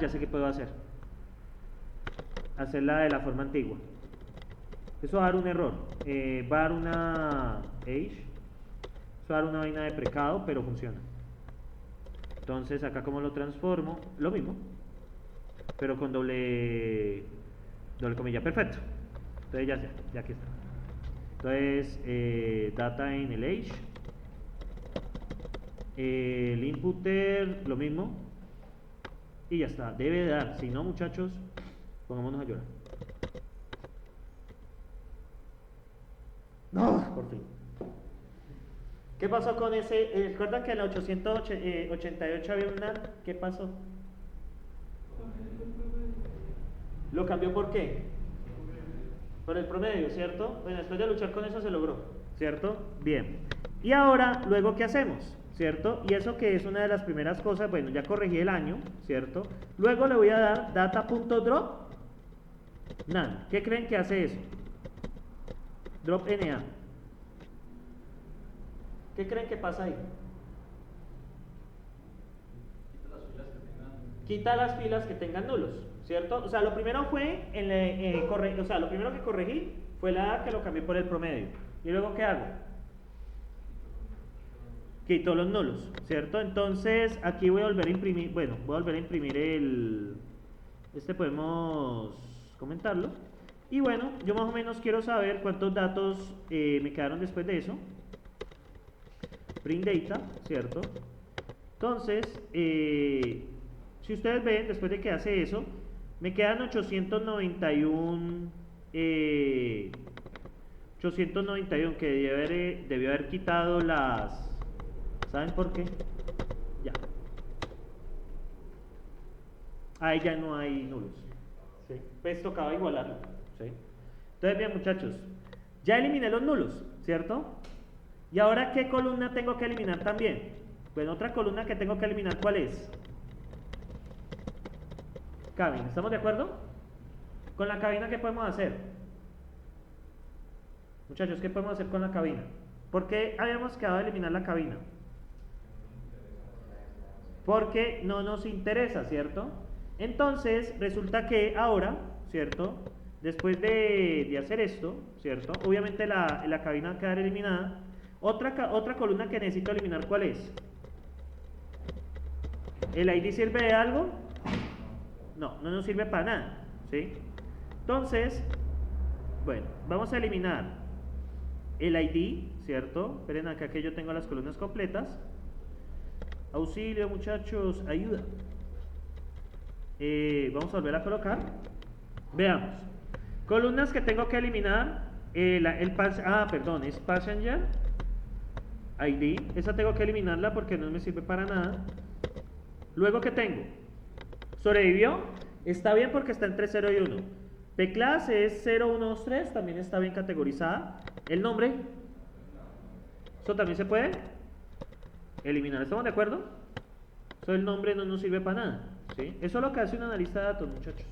Ya sé qué puedo hacer. Hacerla de la forma antigua. Eso va a dar un error. Va a dar una age. Eso va a dar una vaina de precado, pero funciona. Entonces, acá como lo transformo, lo mismo, pero con doble comilla. Perfecto. Entonces ya aquí está. Entonces, data en el age. El inputter, lo mismo. Y ya está. Debe dar. Si no, muchachos, pongámonos a llorar. No, por fin. ¿Qué pasó con ese? ¿Recuerdan que en la 888 había un NaN? ¿Qué pasó? ¿Lo cambió por qué? Por el promedio, ¿cierto? Bueno, después de luchar con eso se logró, ¿cierto? Bien. Y ahora, luego, ¿qué hacemos? ¿Cierto? Y eso que es una de las primeras cosas, bueno, ya corregí el año, ¿cierto? Luego le voy a dar data.drop NaN. ¿Qué creen que hace eso? Drop NA. ¿Qué creen que pasa ahí? Quita las filas que tengan nulos, ¿cierto? O sea, lo primero fue, lo primero que corregí fue la A, que lo cambié por el promedio. ¿Y luego qué hago? Quito los nulos, ¿cierto? Entonces, aquí voy a volver a imprimir, bueno, voy a volver a imprimir podemos comentarlo. Y bueno, yo más o menos quiero saber cuántos datos me quedaron después de eso. Print data, ¿cierto? Entonces, si ustedes ven, después de que hace eso, me quedan 891 que debió haber quitado las... ¿Saben por qué? Ya. Ahí ya no hay nulos. ¿Sí? Pues tocaba igualarlo. ¿Sí? Entonces, bien, muchachos, ya eliminé los nulos, ¿cierto? Y ahora, ¿qué columna tengo que eliminar también? Bueno, otra columna que tengo que eliminar, ¿cuál es? Cabina, ¿estamos de acuerdo? Con la cabina, ¿qué podemos hacer? Muchachos, ¿qué podemos hacer con la cabina? ¿Por qué habíamos quedado de eliminar la cabina? Porque no nos interesa, ¿cierto? Entonces, resulta que ahora, ¿cierto? después de hacer esto, ¿cierto? Obviamente la cabina va a quedar eliminada. Otra columna que necesito eliminar, ¿cuál es? ¿El ID sirve de algo? No, no nos sirve para nada, ¿sí? Entonces, bueno, vamos a eliminar el ID, ¿cierto? Esperen acá que yo tengo las columnas completas. Auxilio, muchachos, ayuda. Vamos a volver a colocar. Veamos. Columnas que tengo que eliminar. Es Passenger ID. Esa tengo que eliminarla porque no me sirve para nada. Luego, ¿qué tengo? ¿Sobrevivió? Está bien porque está entre 0 y 1. P-Class es 0123, también está bien categorizada. ¿El nombre? ¿Eso también se puede eliminar? ¿Estamos de acuerdo? Eso el nombre no nos sirve para nada, ¿sí? Eso es lo que hace un analista de datos, muchachos.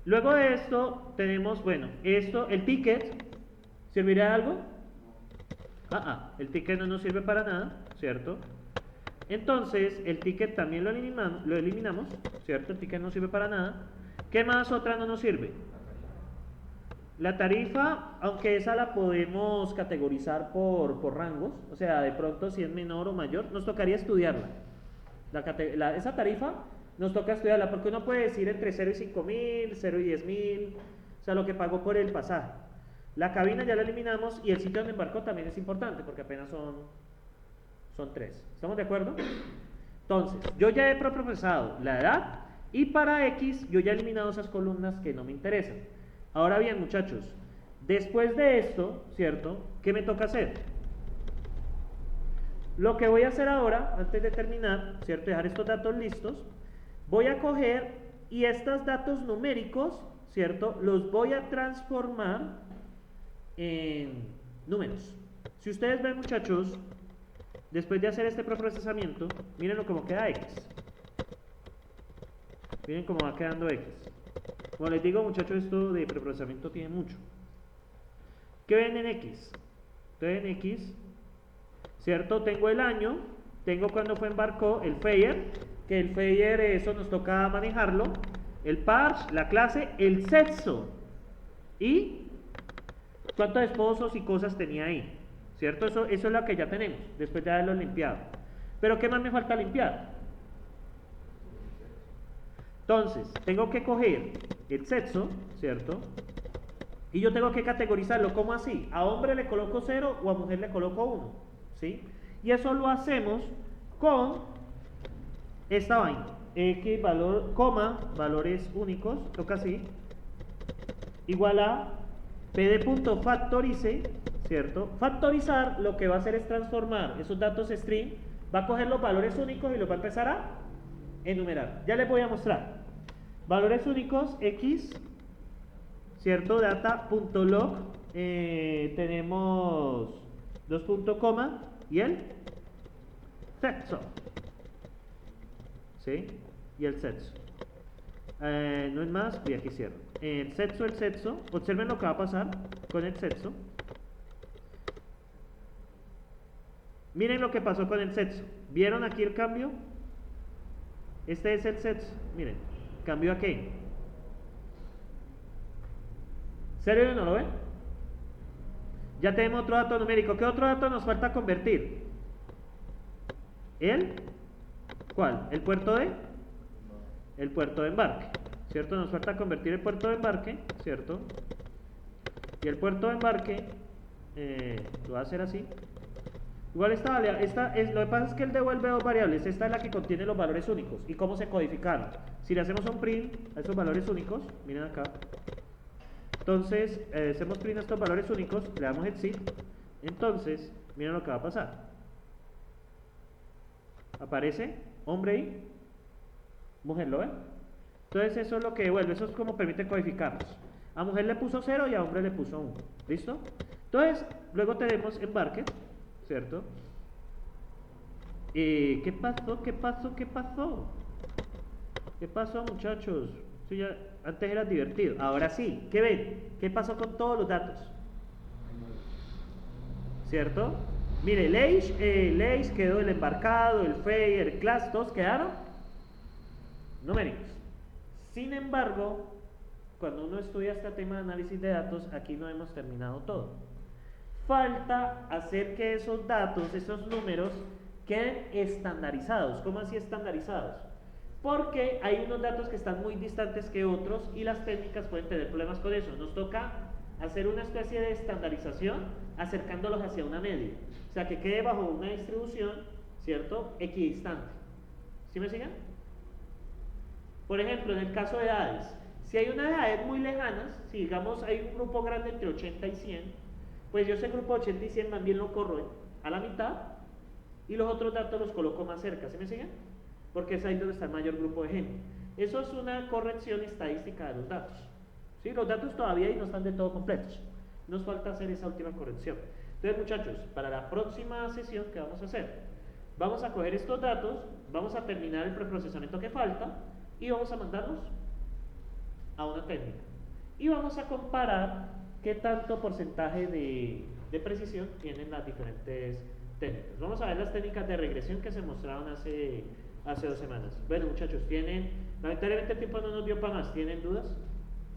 Luego de esto tenemos, bueno, el ticket. ¿Servirá de algo? El ticket no nos sirve para nada, ¿cierto? Entonces, el ticket también lo eliminamos, ¿cierto? El ticket no sirve para nada. ¿Qué más otra no nos sirve? La tarifa, aunque esa la podemos categorizar por rangos, o sea, de pronto si es menor o mayor, nos tocaría estudiarla. Esa tarifa nos toca estudiarla, porque uno puede decir entre 0 y 5.000, 0 y 10.000, o sea, lo que pagó por el pasaje. La cabina ya la eliminamos y el sitio donde embarcó también es importante, porque apenas son 3. ¿Estamos de acuerdo? Entonces, yo ya he procesado la edad y para X yo ya he eliminado esas columnas que no me interesan. Ahora bien, muchachos, después de esto, ¿cierto? ¿Qué me toca hacer? Lo que voy a hacer ahora, antes de terminar, ¿cierto? Dejar estos datos listos, voy a coger y estos datos numéricos, ¿cierto? Los voy a transformar en números. Si ustedes ven, muchachos, después de hacer este procesamiento, miren cómo queda X. Miren cómo va quedando X. Como les digo, muchachos, esto de preprocesamiento tiene mucho. ¿Qué ven en X? Entonces en X, ¿cierto? Tengo el año, tengo cuando embarcó, el FAIR, que el FAIR eso nos toca manejarlo, el parse, la clase, el sexo y cuántos esposos y cosas tenía ahí, ¿cierto? Eso es lo que ya tenemos, después de haberlo limpiado. Pero ¿qué más me falta limpiar? Entonces, tengo que coger el sexo, ¿cierto? Y yo tengo que categorizarlo, ¿cómo así? ¿A hombre le coloco 0 o a mujer le coloco 1? ¿Sí? Y eso lo hacemos con esta vaina. X valor, coma, valores únicos, toca así, igual a P de punto factorice, ¿cierto? Factorizar lo que va a hacer es transformar esos datos string, va a coger los valores únicos y los va a empezar a enumerar. Ya les voy a mostrar. Valores únicos, X, ¿cierto? Data.log, tenemos 2 puntos, coma, y el sexo, ¿sí? Y el sexo. No es más, y aquí cierro. El sexo, observen lo que va a pasar con el sexo. Miren lo que pasó con el sexo. ¿Vieron aquí el cambio? Este es el sexo. Miren, ¿cambió a qué? 0 y 1, ¿lo ven? Ya tenemos otro dato numérico. ¿Qué otro dato nos falta convertir? ¿Cuál? ¿El puerto de? El puerto de embarque, ¿cierto? Nos falta convertir el puerto de embarque, ¿cierto? Y el puerto de embarque lo va a hacer así. Igual lo que pasa es que él devuelve dos variables. Esta es la que contiene los valores únicos. ¿Y cómo se codificaron? Si le hacemos un print a esos valores únicos, miren acá. Entonces, hacemos print a estos valores únicos, le damos exit. Entonces, miren lo que va a pasar. Aparece hombre y mujer, ¿lo ven? Entonces, eso es lo que devuelve. Eso es como permite codificarlos. A mujer le puso 0 y a hombre le puso 1. ¿Listo? Entonces, luego tenemos embarque, ¿cierto? ¿Qué pasó, muchachos? Eso ya antes era divertido. Ahora sí, ¿qué ven? ¿Qué pasó con todos los datos? ¿Cierto? Mire, el age quedó, el embarcado, el FAIR, el class, todos quedaron numéricos. Sin embargo, cuando uno estudia este tema de análisis de datos, aquí no hemos terminado todo. Falta hacer que esos datos, esos números, queden estandarizados. ¿Cómo así estandarizados? Porque hay unos datos que están muy distantes que otros y las técnicas pueden tener problemas con eso. Nos toca hacer una especie de estandarización acercándolos hacia una media. O sea, que quede bajo una distribución, ¿cierto?, equidistante. ¿Sí me siguen? Por ejemplo, en el caso de edades, si hay unas edades muy lejanas, si digamos hay un grupo grande entre 80 y 100, pues yo ese grupo de 80 y 100 también lo corro a la mitad y los otros datos los coloco más cerca. ¿Sí me siguen? Porque es ahí donde está el mayor grupo de gente. Eso es una corrección estadística de los datos. ¿Sí? Los datos todavía ahí no están de todo completos. Nos falta hacer esa última corrección. Entonces, muchachos, para la próxima sesión, ¿qué vamos a hacer? Vamos a coger estos datos, vamos a terminar el preprocesamiento que falta y vamos a mandarlos a una técnica. Y vamos a comparar qué tanto porcentaje de precisión tienen las diferentes técnicas. Vamos a ver las técnicas de regresión que se mostraron hace 2 semanas. Bueno, muchachos, lamentablemente el tiempo no nos dio para más. ¿Tienen dudas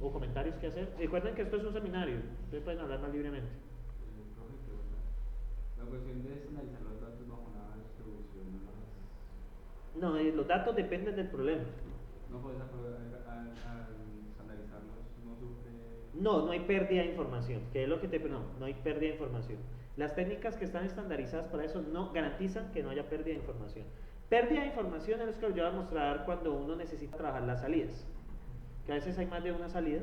o comentarios que hacer? Recuerden que esto es un seminario, ustedes pueden hablar más libremente. La cuestión de analizar los datos bajo una distribución No, los datos dependen del problema. no puedes al analizarlos, no sufre. No hay pérdida de información, que es lo que no hay pérdida de información. Las técnicas que están estandarizadas para eso no garantizan que no haya pérdida de información. Pérdida de información es lo que yo voy a mostrar cuando uno necesita trabajar las salidas, que a veces hay más de una salida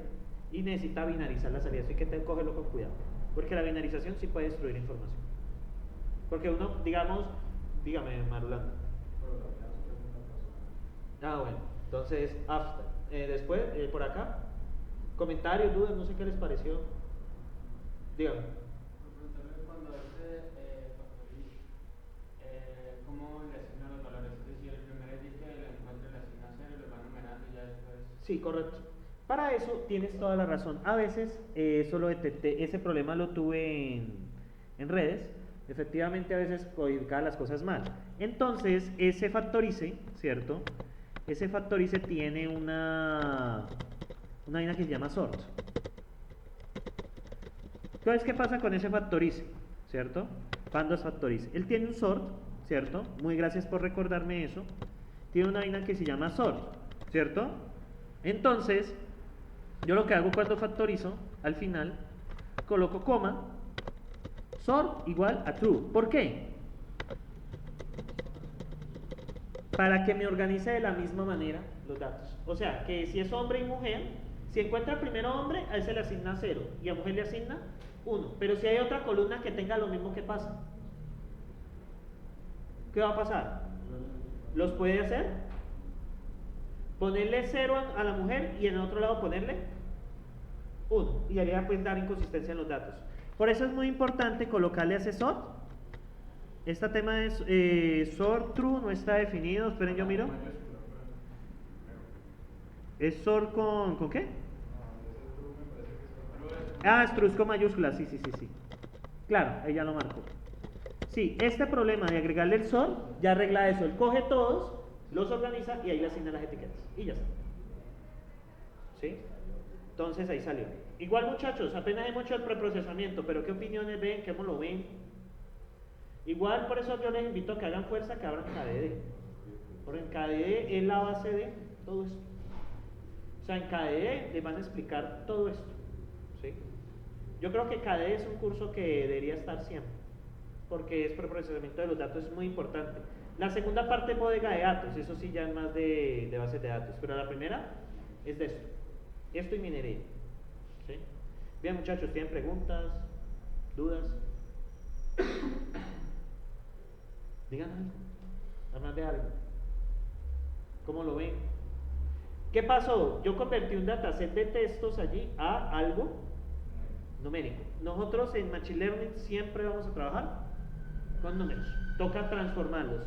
y necesita binarizar las salidas, así que te cogerlo con cuidado, porque la binarización sí puede destruir información. Porque uno, dígame, Marulanda. Bueno, entonces, después, por acá, comentarios, dudas, no sé qué les pareció. Dígame. Cuando hace factoriza, ¿cómo le asignan los valores? Es decir, el primer edit que le encuentre le asigna 0 y los va numerando y ya después. Sí, correcto. Para eso tienes toda la razón. A veces, eso lo detecté, ese problema lo tuve en redes. Efectivamente, a veces codificaba las cosas mal. Entonces, ese factorice, ¿cierto? Ese factorice tiene una vaina que se llama sort. Entonces, ¿qué pasa con ese factorice? ¿Cierto? Pandas factorice. Él tiene un sort, ¿cierto? Muy gracias por recordarme eso. Tiene una vaina que se llama sort, ¿cierto? Entonces, yo lo que hago cuando factorizo, al final, coloco coma, sort igual a true. ¿Por qué? Para que me organice de la misma manera los datos. O sea, que si es hombre y mujer, si encuentra primero hombre, a él se le asigna 0 y a mujer le asigna 1. Pero si hay otra columna que tenga lo mismo, ¿qué pasa? ¿Qué va a pasar? ¿Los puede hacer? Ponerle 0 a la mujer y en el otro lado ponerle 1. Y haría pues dar inconsistencia en los datos. Por eso es muy importante colocarle ese sort. Este tema es sort true, no está definido. Esperen, yo miro. ¿Es sort con qué? Es true con mayúsculas, sí. Claro, ella lo marcó. Sí, este problema de agregarle el sort ya arregla eso. Él coge todos, los organiza y ahí le asigna las etiquetas. Y ya está. ¿Sí? Entonces ahí salió. Igual, muchachos, apenas hemos hecho el preprocesamiento, pero ¿qué opiniones ven? ¿Cómo lo ven? Igual, por eso yo les invito a que hagan fuerza, que abran KDD. Porque en KDD es la base de todo esto. O sea, en KDD les van a explicar todo esto. ¿Sí? Yo creo que KDD es un curso que debería estar siempre, porque es preprocesamiento de los datos, es muy importante. La segunda parte es bodega de datos, eso sí ya es más de bases de datos, pero la primera es de esto y minería. ¿Sí? Bien, muchachos, ¿tienen preguntas? ¿Dudas? Digan algo, además de algo. ¿Cómo lo ven? ¿Qué pasó? Yo convertí un dataset de textos allí a algo numérico. Nosotros en Machine Learning siempre vamos a trabajar con números. Toca transformarlos.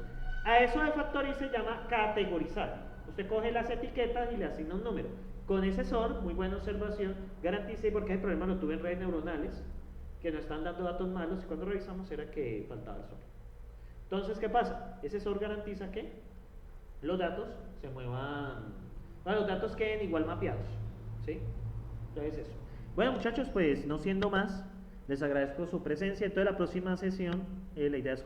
A eso de factorice se llama categorizar. Usted coge las etiquetas y le asigna un número. Con ese sort, muy buena observación, garanticé, porque el problema lo tuve en redes neuronales, que nos están dando datos malos y cuando revisamos era que faltaba el sort. Entonces, ¿qué pasa? Ese sort garantiza que los datos se muevan, los datos queden igual mapeados, ¿sí? Entonces eso. Bueno muchachos, pues no siendo más, les agradezco su presencia. Entonces la próxima sesión, la idea es